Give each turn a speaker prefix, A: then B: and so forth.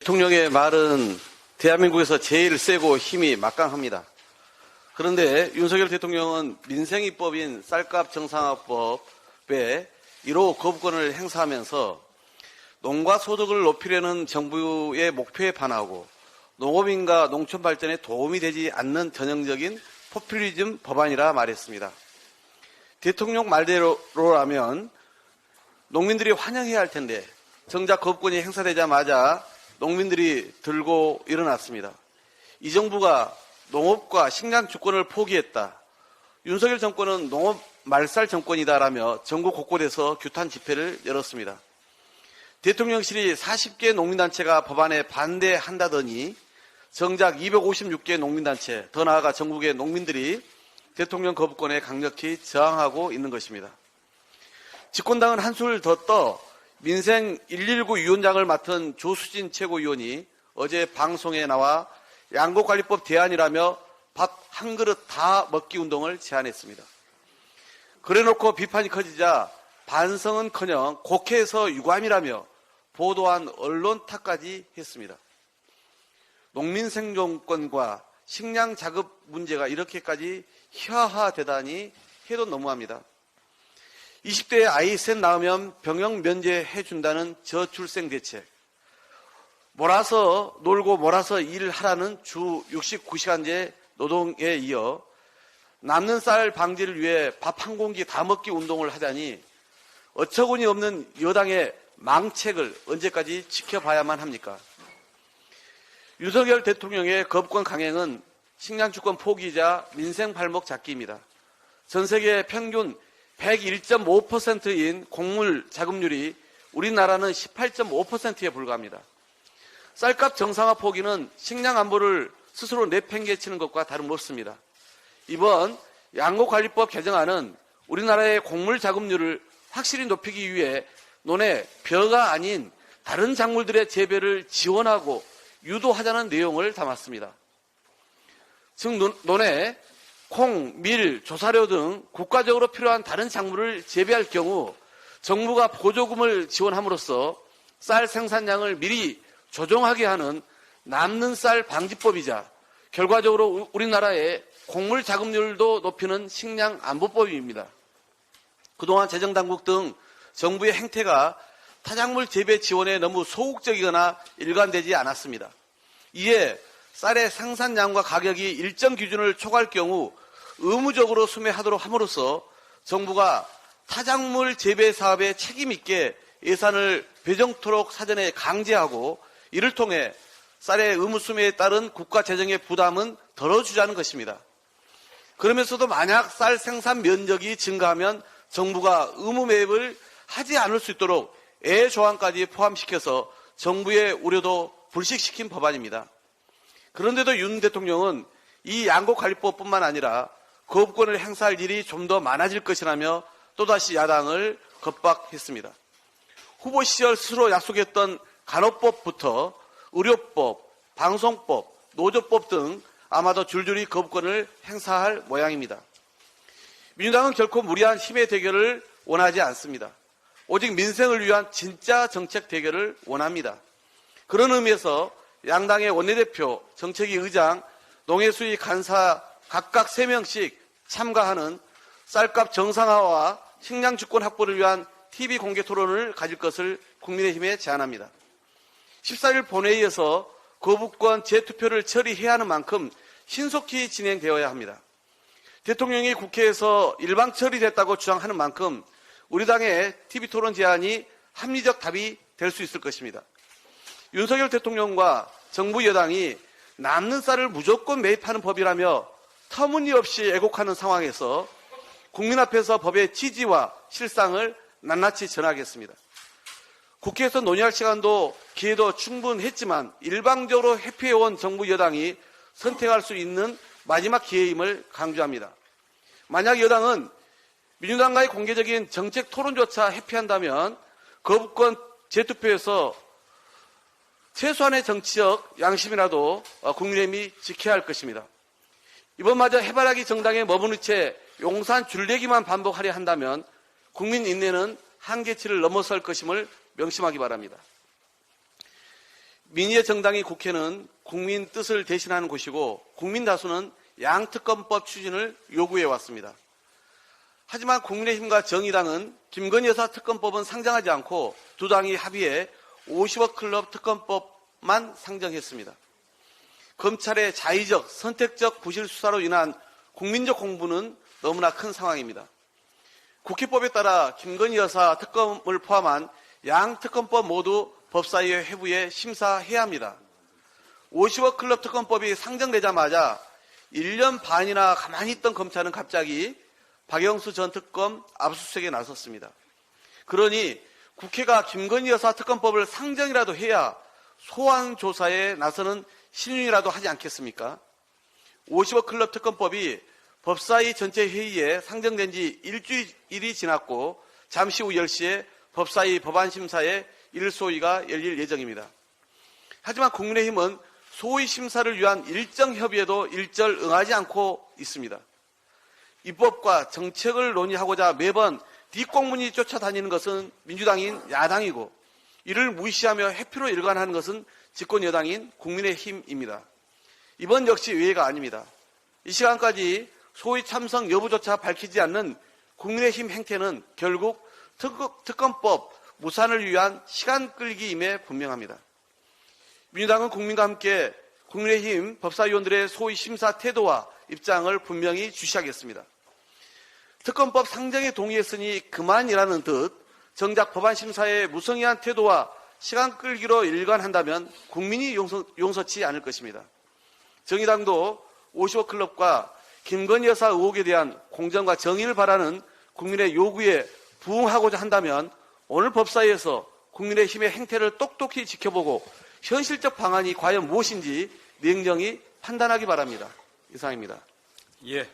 A: 대통령의 말은 대한민국에서 제일 세고 힘이 막강합니다. 그런데 윤석열 대통령은 민생이법인 쌀값 정상화법에 1호 거부권을 행사하면서 농가 소득을 높이려는 정부의 목표에 반하고 농업인과 농촌 발전에 도움이 되지 않는 전형적인 포퓰리즘 법안이라 말했습니다. 대통령 말대로라면 농민들이 환영해야 할 텐데 정작 거부권이 행사되자마자 농민들이 들고 일어났습니다. 이 정부가 농업과 식량 주권을 포기했다. 윤석열 정권은 농업 말살 정권이다라며 전국 곳곳에서 규탄 집회를 열었습니다. 대통령실이 40개 농민단체가 법안에 반대한다더니 정작 256개 농민단체, 더 나아가 전국의 농민들이 대통령 거부권에 강력히 저항하고 있는 것입니다. 집권당은 한술 더 떠 민생 119 위원장을 맡은 조수진 최고위원이 어제 방송에 나와 양곡관리법 대안이라며 밥 한 그릇 다 먹기 운동을 제안했습니다. 그래놓고 비판이 커지자 반성은커녕 국회에서 유감이라며 보도한 언론 탓까지 했습니다. 농민 생존권과 식량 자급 문제가 이렇게까지 희화화되다니 해도 너무합니다. 20대에 아이 셋 낳으면 병역 면제해준다는 저출생 대책, 몰아서 놀고 몰아서 일하라는 주 69시간제 노동에 이어 남는 쌀 방지를 위해 밥 한 공기 다 먹기 운동을 하다니 어처구니 없는 여당의 망책을 언제까지 지켜봐야만 합니까? 윤석열 대통령의 거부권 강행은 식량주권 포기이자 민생 발목 잡기입니다. 전 세계 평균 101.5%인 곡물 자급률이 우리나라는 18.5%에 불과합니다. 쌀값 정상화 포기는 식량 안보를 스스로 내팽개치는 것과 다름없습니다. 이번 양곡관리법 개정안은 우리나라의 곡물 자급률을 확실히 높이기 위해 논에 벼가 아닌 다른 작물들의 재배를 지원하고 유도하자는 내용을 담았습니다. 즉 논에 콩, 밀, 조사료 등 국가적으로 필요한 다른 작물을 재배할 경우 정부가 보조금을 지원함으로써 쌀 생산량을 미리 조정하게 하는 남는 쌀 방지법이자 결과적으로 우리나라의 곡물 자급률도 높이는 식량 안보법입니다. 그동안 재정당국 등 정부의 행태가 타작물 재배 지원에 너무 소극적이거나 일관되지 않았습니다. 이에 쌀의 생산량과 가격이 일정 기준을 초과할 경우 의무적으로 수매하도록 함으로써 정부가 타작물 재배 사업에 책임 있게 예산을 배정토록 사전에 강제하고 이를 통해 쌀의 의무 수매에 따른 국가 재정의 부담은 덜어주자는 것입니다. 그러면서도 만약 쌀 생산 면적이 증가하면 정부가 의무 매입을 하지 않을 수 있도록 조항까지 포함시켜서 정부의 우려도 불식시킨 법안입니다. 그런데도 윤 대통령은 이 양곡관리법뿐만 아니라 거부권을 행사할 일이 좀 더 많아질 것이라며 또다시 야당을 겁박했습니다. 후보 시절 스스로 약속했던 간호법부터 의료법, 방송법, 노조법 등 아마도 줄줄이 거부권을 행사할 모양입니다. 민주당은 결코 무리한 힘의 대결을 원하지 않습니다. 오직 민생을 위한 진짜 정책 대결을 원합니다. 그런 의미에서 양당의 원내대표, 정책위 의장, 농해수위 간사 각각 3명씩 참가하는 쌀값 정상화와 식량주권 확보를 위한 TV 공개 토론을 가질 것을 국민의힘에 제안합니다. 14일 본회의에서 거부권 재투표를 처리해야 하는 만큼 신속히 진행되어야 합니다. 대통령이 국회에서 일방 처리됐다고 주장하는 만큼 우리 당의 TV 토론 제안이 합리적 답이 될 수 있을 것입니다. 윤석열 대통령과 정부 여당이 남는 쌀을 무조건 매입하는 법이라며 터무니없이 애곡하는 상황에서 국민 앞에서 법의 취지와 실상을 낱낱이 전하겠습니다. 국회에서 논의할 시간도 기회도 충분했지만 일방적으로 회피해온 정부 여당이 선택할 수 있는 마지막 기회임을 강조합니다. 만약 여당은 민주당과의 공개적인 정책 토론조차 회피한다면 거부권 재투표에서 최소한의 정치적 양심이라도 국민의힘이 지켜야 할 것입니다. 이번마저 해바라기 정당에 머무는 채 용산 줄내기만 반복하려 한다면 국민 인내는 한계치를 넘어설 것임을 명심하기 바랍니다. 민의의 정당인 국회는 국민 뜻을 대신하는 곳이고 국민 다수는 양특검법 추진을 요구해 왔습니다. 하지만 국민의힘과 정의당은 김건희 여사 특검법은 상정하지 않고 두 당이 합의해 50억 클럽 특검법만 상정했습니다. 검찰의 자의적, 선택적 부실 수사로 인한 국민적 공분은 너무나 큰 상황입니다. 국회법에 따라 김건희 여사 특검을 포함한 양특검법 모두 법사위의 회부에 심사해야 합니다. 50억 클럽 특검법이 상정되자마자 1년 반이나 가만히 있던 검찰은 갑자기 박영수 전 특검 압수수색에 나섰습니다. 그러니 국회가 김건희 여사 특검법을 상정이라도 해야 소환 조사에 나서는 신윤이라도 하지 않겠습니까? 50억 클럽 특검법이 법사위 전체 회의에 상정된 지 일주일이 지났고 잠시 후 10시에 법사위 법안심사에 1소위가 열릴 예정입니다. 하지만 국민의힘은 소위 심사를 위한 일정 협의에도 일절 응하지 않고 있습니다. 입법과 정책을 논의하고자 매번 뒷공문이 쫓아다니는 것은 민주당인 야당이고 이를 무시하며 회피로 일관하는 것은 집권 여당인 국민의힘입니다. 이번 역시 예외가 아닙니다. 이 시간까지 소위 참석 여부조차 밝히지 않는 국민의힘 행태는 결국 특검법 무산을 위한 시간 끌기임에 분명합니다. 민주당은 국민과 함께 국민의힘 법사위원들의 소위 심사 태도와 입장을 분명히 주시하겠습니다. 특검법 상정에 동의했으니 그만이라는 듯 정작 법안 심사에 무성의한 태도와 시간 끌기로 일관한다면 국민이 용서치 않을 것입니다. 정의당도 50억 클럽과 김건희 여사 의혹에 대한 공정과 정의를 바라는 국민의 요구에 부응하고자 한다면 오늘 법사위에서 국민의힘의 행태를 똑똑히 지켜보고 현실적 방안이 과연 무엇인지 냉정히 판단하기 바랍니다. 이상입니다.
B: 예.